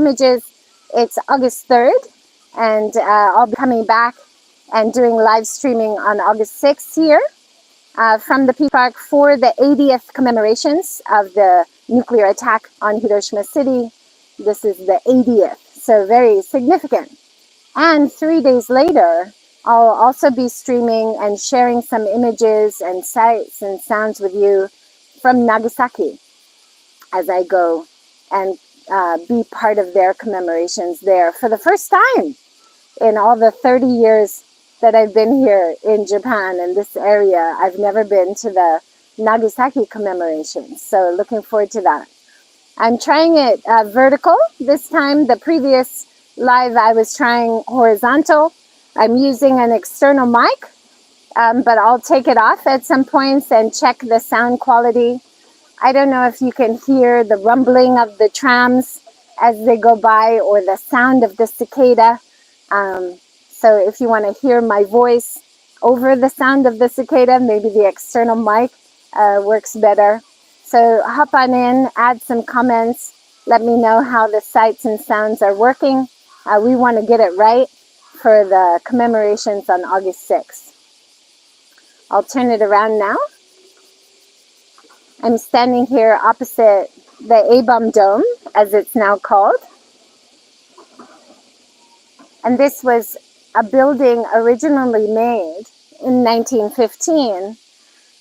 images. It's August 3rd, and I'll be coming back and doing live streaming on August 6th here from the Peace Park for the 80th commemorations of the nuclear attack on Hiroshima City. This is the 80th, so very significant. And 3 days later, I'll also be streaming and sharing some images and sights and sounds with you from Nagasaki as I go and be part of their commemorations there for the first time in all the 30 years that I've been here in Japan in this area. I've never been to the Nagasaki commemorations, so looking forward to that. I'm trying it vertical this time. The previous live I was trying horizontal. I'm using an external mic, but I'll take it off at some points and check the sound quality. I don't know if you can hear the rumbling of the trams as they go by or the sound of the cicada. So if you want to hear my voice over the sound of the cicada, maybe the external mic works better. So hop on in, add some comments, let me know how the sights and sounds are working. We want to get it right for the commemorations on August 6th. I'll turn it around now. I'm standing here opposite the A-bomb dome, as it's now called. And this was a building originally made in 1915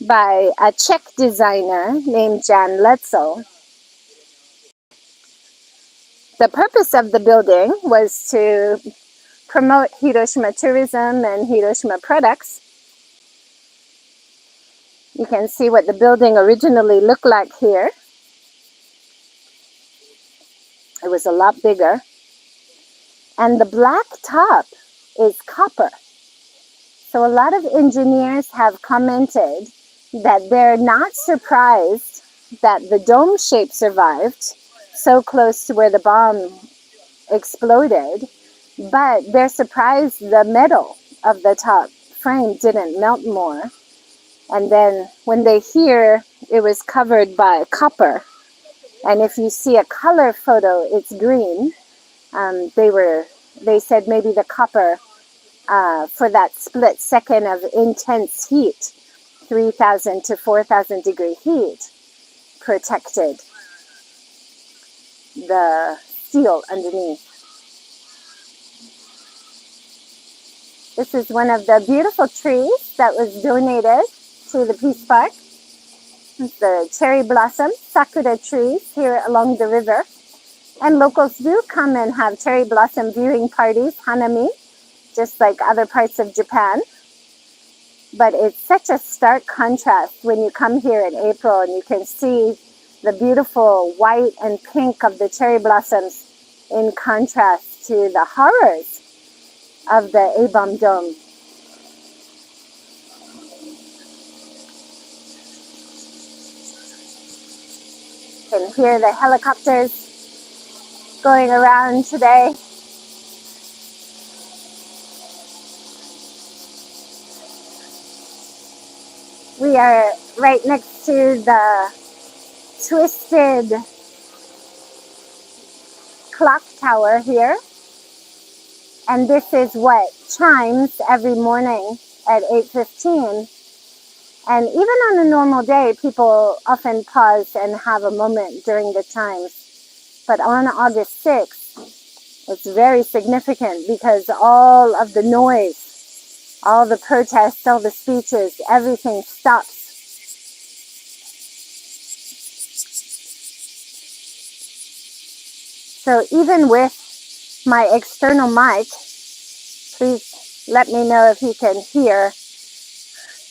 by a Czech designer named Jan Letzel. The purpose of the building was to promote Hiroshima tourism and Hiroshima products. You can see what the building originally looked like here. It was a lot bigger. And the black top is copper. So a lot of engineers have commented that they're not surprised that the dome shape survived so close to where the bomb exploded, but they're surprised the metal of the top frame didn't melt more. And then when they hear it was covered by copper, and if you see a color photo, it's green. They said maybe the copper for that split second of intense heat, 3,000 to 4,000 degree heat, protected the steel underneath. This is one of the beautiful trees that was donated to the Peace Park. It's the cherry blossom sakura trees here along the river. And locals do come and have cherry blossom viewing parties, hanami, just like other parts of Japan. But it's such a stark contrast when you come here in April and you can see the beautiful white and pink of the cherry blossoms in contrast to the horrors of the A-bomb dome. You can hear the helicopters going around today. We are right next to the twisted clock tower here. And this is what chimes every morning at 8:15. And even on a normal day, people often pause and have a moment during the chimes. But on August 6th, it's very significant because all of the noise, all the protests, all the speeches, everything stops. So even with my external mic, please let me know if you can hear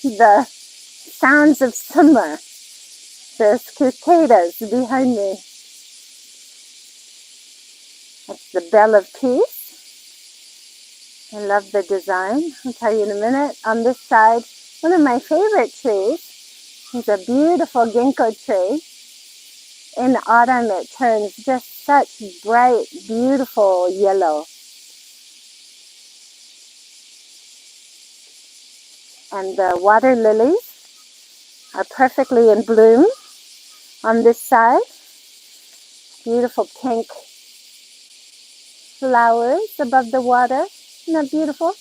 the sounds of summer, the cicadas behind me. That's the Bell of Peace. I love the design. I'll tell you in a minute. On this side, one of my favorite trees is a beautiful ginkgo tree. In autumn, it turns just such bright, beautiful yellow. And the water lilies are perfectly in bloom on this side. Beautiful pink flowers above the water. Isn't that beautiful?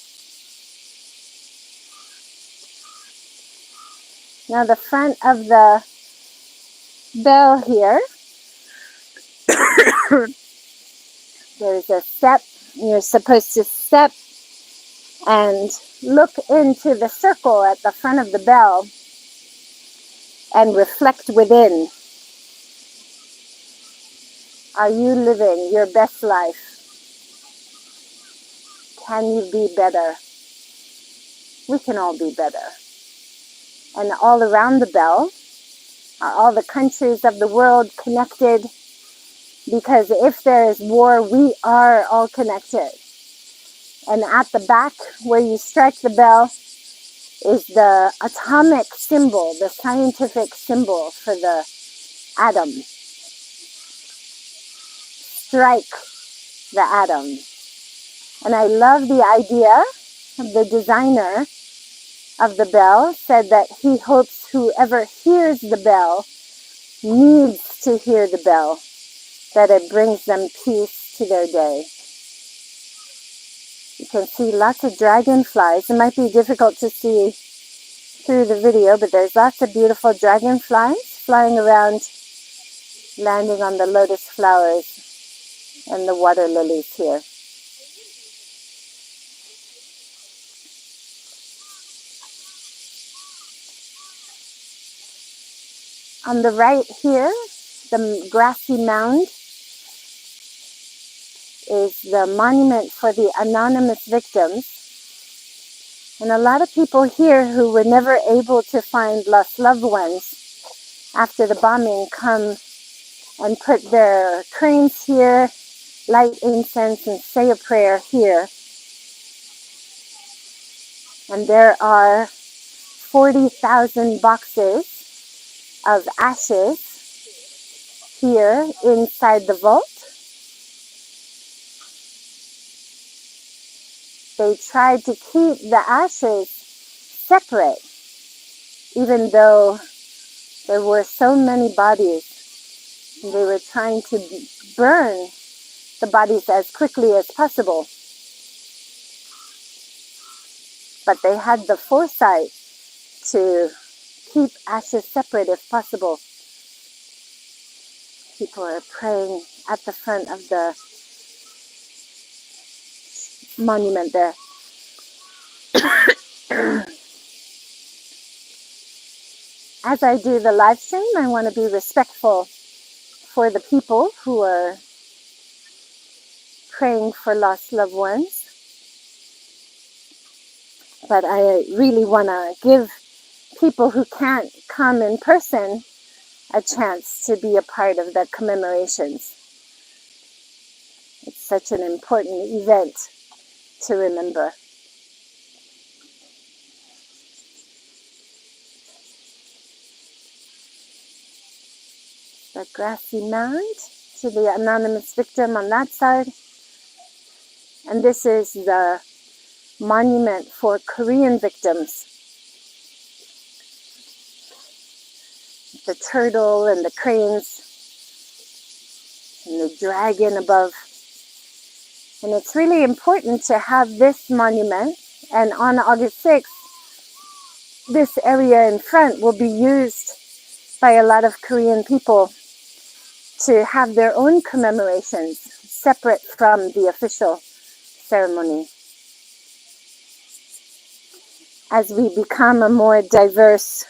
Now the front of the bell here, there's a step. You're supposed to step and look into the circle at the front of the bell and reflect within. Are you living your best life? Can you be better? We can all be better. And all around the bell are all the countries of the world connected, because if there is war, we are all connected. And at the back where you strike the bell is the atomic symbol, the scientific symbol for the atom. Strike the atom. And I love the idea of the designer of the bell said that he hopes whoever hears the bell needs to hear the bell, that it brings them peace to their day. You can see lots of dragonflies. It might be difficult to see through the video, but there's lots of beautiful dragonflies flying around, landing on the lotus flowers and the water lilies here. On the right here, the grassy mound is the monument for the anonymous victims. And a lot of people here who were never able to find lost loved ones after the bombing come and put their cranes here, light incense, and say a prayer here. And there are 40,000 boxes of ashes here inside the vault. They tried to keep the ashes separate, even though there were so many bodies. They were trying to burn the bodies as quickly as possible. But they had the foresight to keep ashes separate if possible. People are praying at the front of the monument there. As I do the live stream, I want to be respectful for the people who are praying for lost loved ones. But I really want to give people who can't come in person a chance to be a part of the commemorations. It's such an important event to remember. The grassy mound to the anonymous victim on that side. And this is the monument for Korean victims. The turtle and the cranes and the dragon above. And it's really important to have this monument. And on August 6th, this area in front will be used by a lot of Korean people to have their own commemorations separate from the official ceremony. As we become a more diverse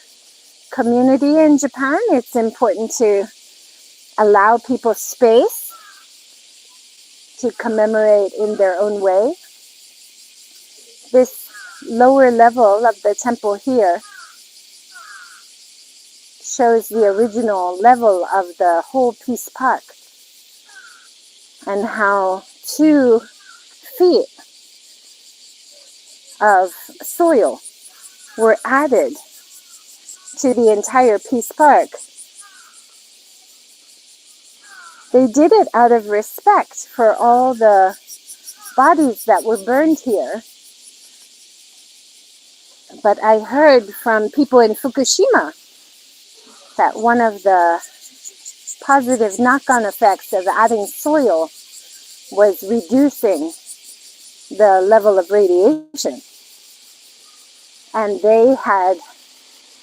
community in Japan, it's important to allow people space to commemorate in their own way. This lower level of the temple here shows the original level of the whole Peace Park, and how 2 feet of soil were added to the entire Peace Park. They did it out of respect for all the bodies that were burned here. But I heard from people in Fukushima that one of the positive knock-on effects of adding soil was reducing the level of radiation. And they had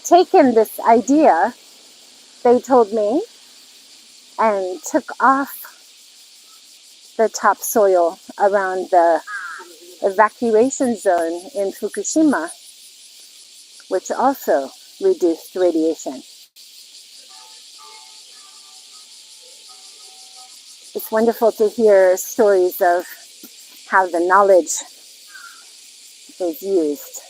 taken this idea, they told me, and took off the topsoil around the evacuation zone in Fukushima, which also reduced radiation. It's wonderful to hear stories of how the knowledge is used.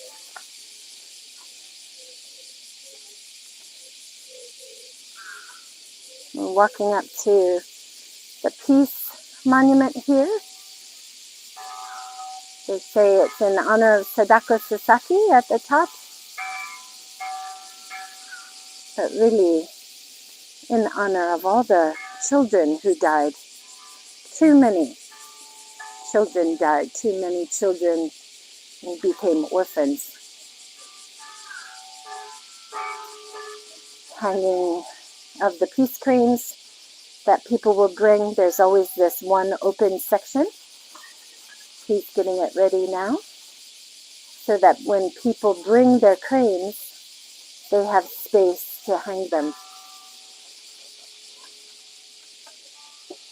We're walking up to the Peace Monument here. They say it's in honor of Sadako Sasaki at the top, but really in honor of all the children who died. Too many children died. Too many children became orphans. Hanging of the peace cranes that people will bring. There's always this one open section. He's getting it ready now, so that when people bring their cranes, they have space to hang them.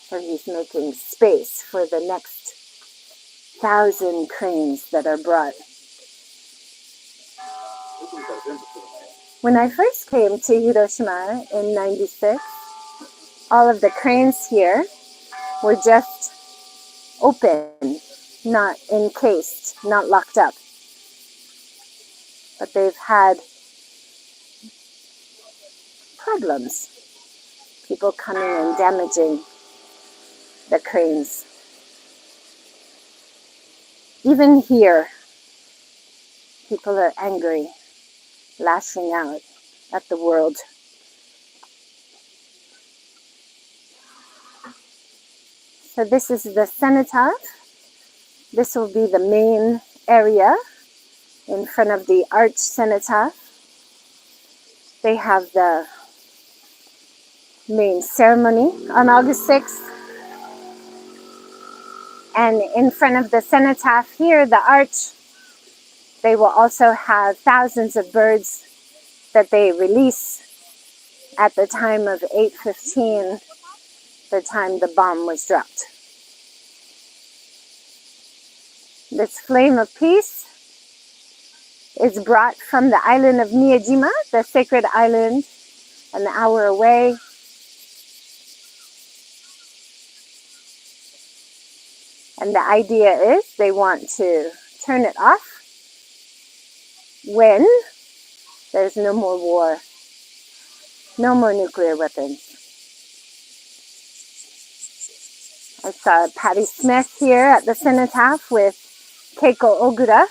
So he's making space for the next 1,000 cranes that are brought. When I first came to Hiroshima in '96, all of the cranes here were just open, not encased, not locked up. But they've had problems. People coming and damaging the cranes. Even here, people are angry, lashing out at the world. So this is the cenotaph. This will be the main area in front of the arch cenotaph. They have the main ceremony on August 6th. And in front of the cenotaph here, the arch, they will also have thousands of birds that they release at the time of 8:15, the time the bomb was dropped. This flame of peace is brought from the island of Miyajima, the sacred island, an hour away. And the idea is they want to turn it off when there's no more war, no more nuclear weapons. I saw Patti Smith here at the cenotaph with Keiko Ogura,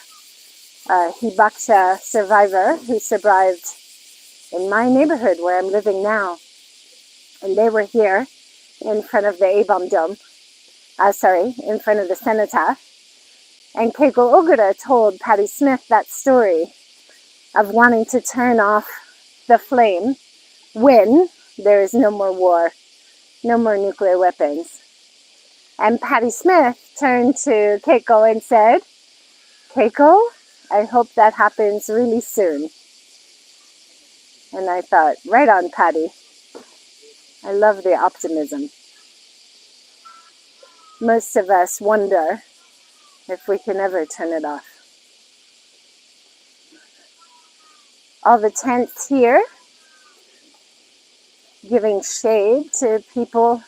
a hibakusha survivor who survived in my neighborhood where I'm living now. And they were here in front of the A-bomb dome. In front of the cenotaph. And Keiko Ogura told Patti Smith that story of wanting to turn off the flame when there is no more war, no more nuclear weapons. And Patti Smith turned to Keiko and said, "Keiko, I hope that happens really soon." And I thought, right on, Patti. I love the optimism. Most of us wonder if we can ever turn it off. All the tents here, giving shade to people,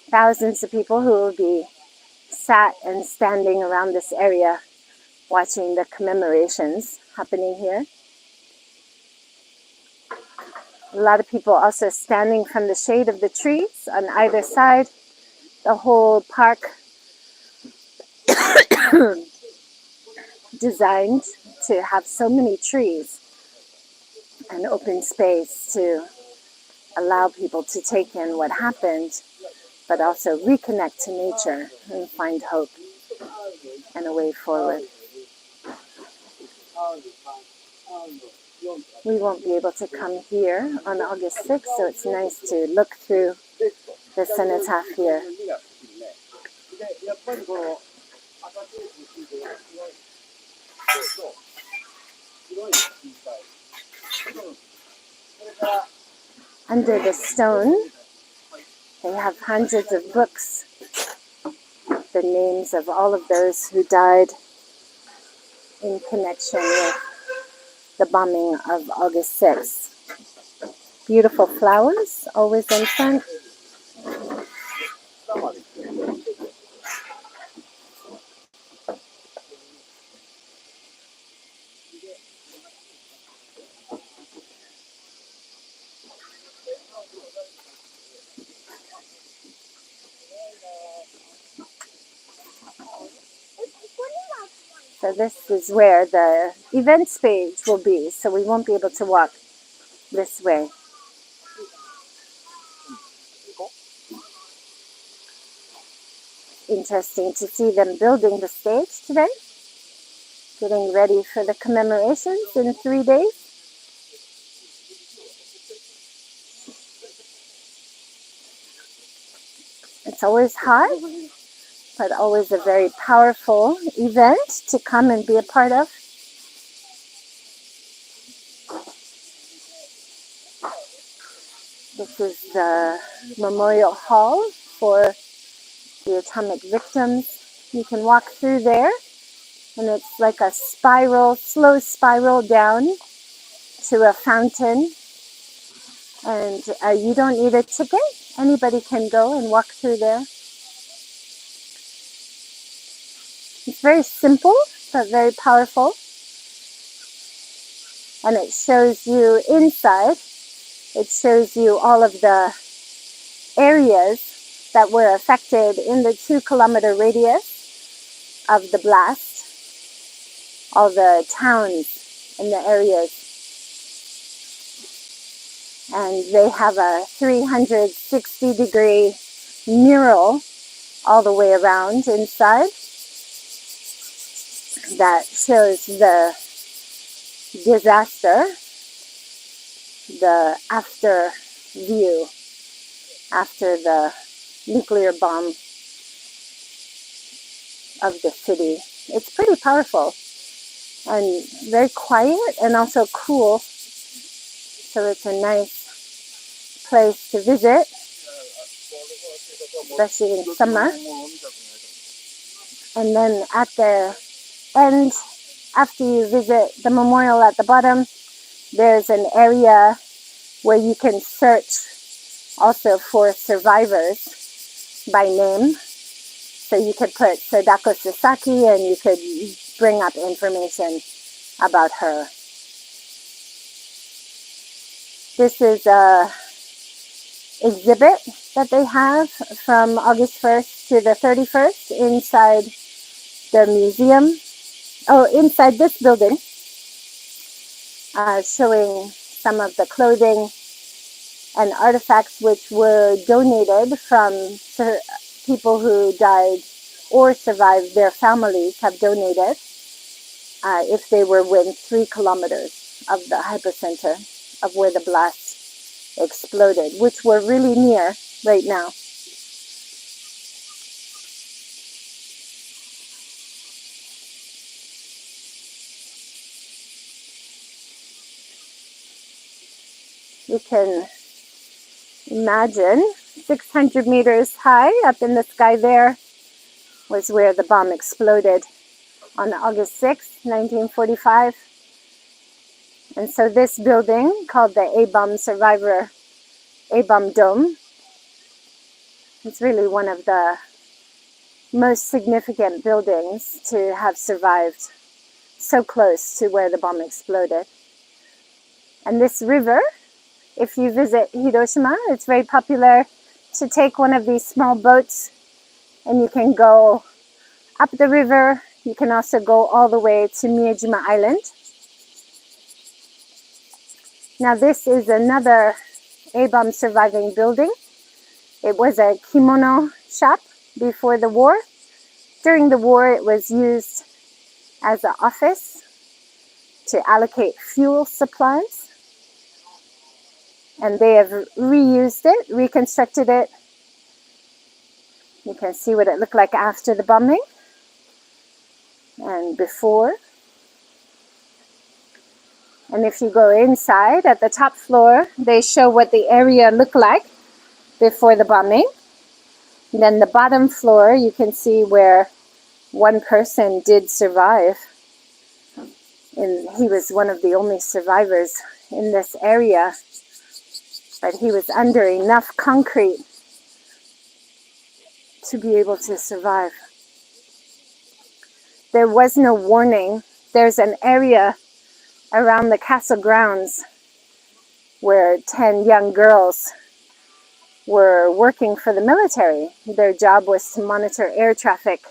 thousands of people who will be sat and standing around this area, watching the commemorations happening here. A lot of people also standing from the shade of the trees on either side. The whole park designed to have so many trees and open space to allow people to take in what happened, but also reconnect to nature and find hope and a way forward. We won't be able to come here on August 6th, so it's nice to look through the cenotaph here. Under the stone, they have hundreds of books, the names of all of those who died in connection with the bombing of August 6th. Beautiful flowers, always in front. So this is where the events page will be, so we won't be able to walk this way. Interesting to see them building the stage today, getting ready for the commemorations in 3 days. It's always hot, but always a very powerful event to come and be a part of. This is the memorial hall for the atomic victims. You can walk through there, and it's like a spiral, slow spiral down to a fountain. And you don't need a ticket. Anybody can go and walk through there. It's very simple, but very powerful. And it shows you inside, it shows you all of the areas that were affected in the 2-kilometer radius of the blast, all the towns and the areas. And they have a 360-degree mural all the way around inside that shows the disaster, the after view after the nuclear bomb of the city. It's pretty powerful and very quiet and also cool. So it's a nice place to visit, especially in summer. And then at the end, after you visit the memorial at the bottom, there's an area where you can search also for survivors by name. So you could put Sadako Sasaki and you could bring up information about her. This is a exhibit that they have from August 1st to the 31st inside the museum. Oh, inside this building, showing some of the clothing and artifacts which were donated from people who died or survived. Their families have donated if they were within 3 kilometers of the hypocenter of where the blast exploded, which we're really near right now. You can imagine 600 meters high up in the sky there was where the bomb exploded on August 6, 1945. And so this building, called the A-bomb survivor, A-bomb dome, it's really one of the most significant buildings to have survived so close to where the bomb exploded. And this river, if you visit Hiroshima, it's very popular to take one of these small boats and you can go up the river. You can also go all the way to Miyajima Island. Now this is another A-bomb surviving building. It was a kimono shop before the war. During the war, it was used as an office to allocate fuel supplies. And they have reused it, reconstructed it You can see what it looked like after the bombing and before. And if you go inside at the top floor, they show what the area looked like before the bombing. And then the bottom floor, you can see where one person did survive. And he was one of the only survivors in this area. But he was under enough concrete to be able to survive. There was no warning. There's an area around the castle grounds where 10 young girls were working for the military. Their job was to monitor air traffic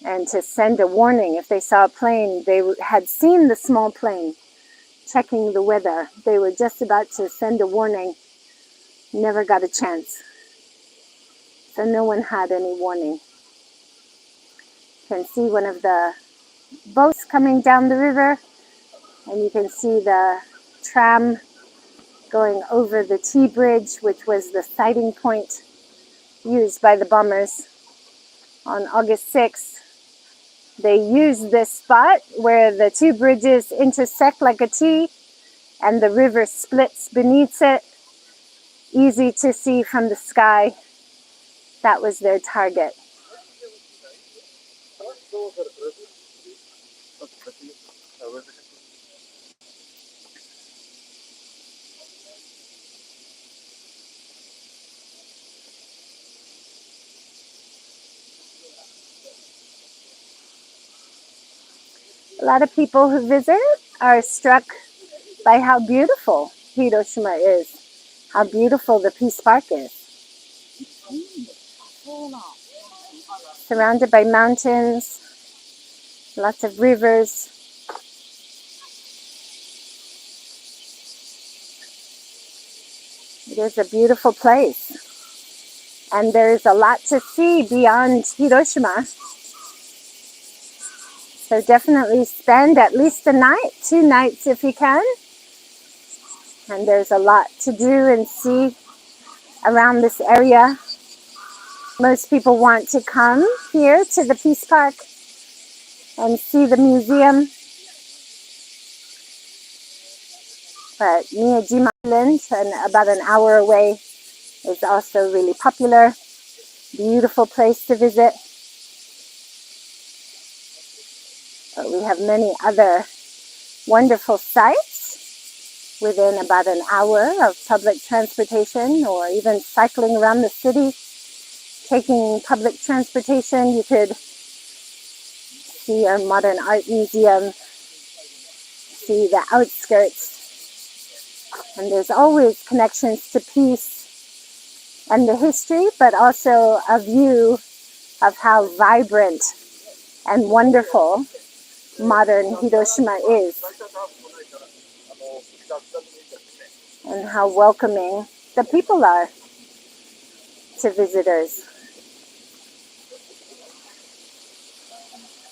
and to send a warning if they saw a plane. They had seen the small plane, checking the weather. They were just about to send a warning, never got a chance. So no one had any warning. You can see one of the boats coming down the river, and you can see the tram going over the T-bridge, which was the sighting point used by the bombers on August 6th. They used this spot where the two bridges intersect like a T and the river splits beneath it. Easy to see from the sky. That was their target. A lot of people who visit are struck by how beautiful Hiroshima is, how beautiful the Peace Park is. Surrounded by mountains, lots of rivers. It is a beautiful place. And there's a lot to see beyond Hiroshima. So definitely spend at least a night, 2 nights if you can. And there's a lot to do and see around this area. Most people want to come here to the Peace Park and see the museum. But Miyajima Island, and about an hour away, is also really popular. Beautiful place to visit. But we have many other wonderful sites within about an hour of public transportation, or even cycling around the city. Taking public transportation, you could see our modern art museum, see the outskirts. And there's always connections to peace and the history, but also a view of how vibrant and wonderful modern Hiroshima is, and how welcoming the people are to visitors.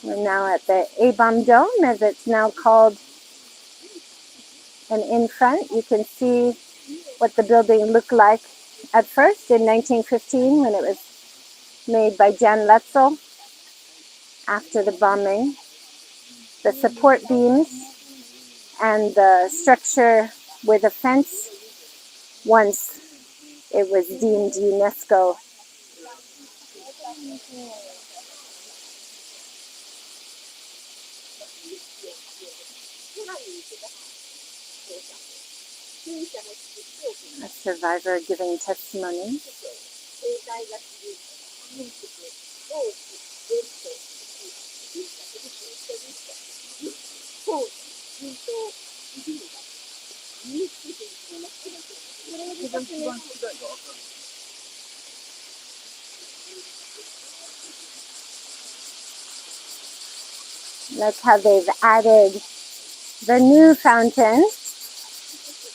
We're now at the A-bomb Dome, as it's now called. And in front, you can see what the building looked like at first in 1915 when it was made by Jan Letzel after the bombing. The support beams and the structure with a fence once it was deemed UNESCO. A survivor giving testimony. Look how they've added the new fountain.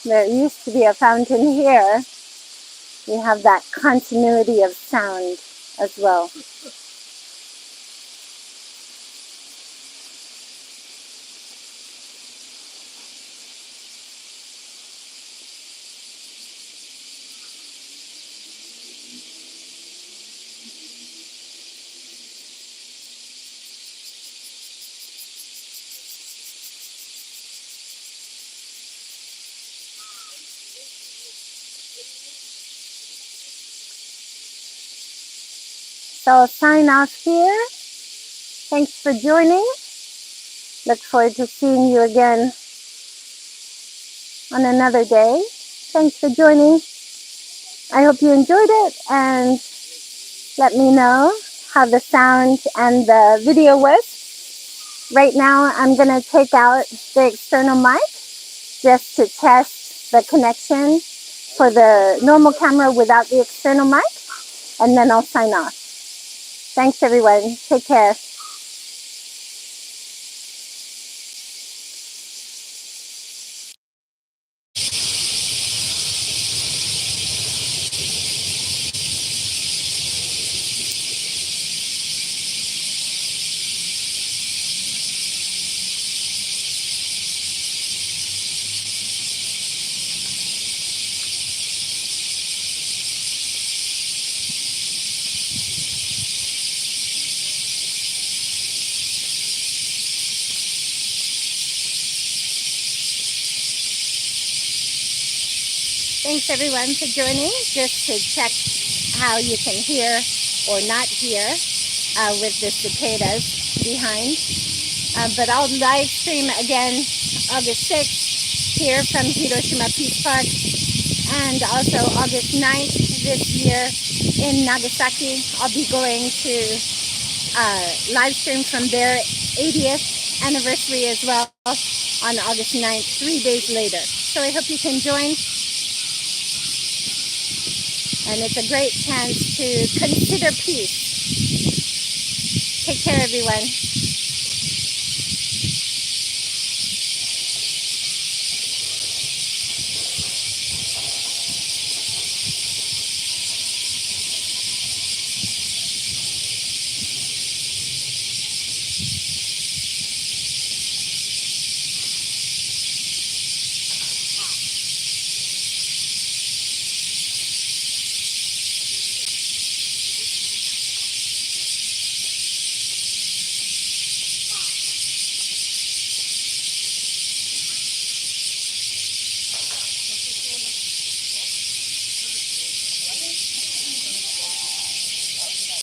There used to be a fountain here. You have that continuity of sound as well. So I'll sign off here. Thanks for joining. Look forward to seeing you again on another day. Thanks for joining. I hope you enjoyed it, and let me know how the sound and the video was. Right now, I'm going to take out the external mic just to test the connection for the normal camera without the external mic, and then I'll sign off. Thanks, everyone. Take care. Thanks everyone for joining, just to check how you can hear or not hear with the cicadas behind. But I'll live stream again August 6th here from Hiroshima Peace Park, and also August 9th this year in Nagasaki. I'll be going to live stream from their 80th anniversary as well on August 9th, 3 days later. So I hope you can join. And it's a great chance to consider peace. Take care, everyone.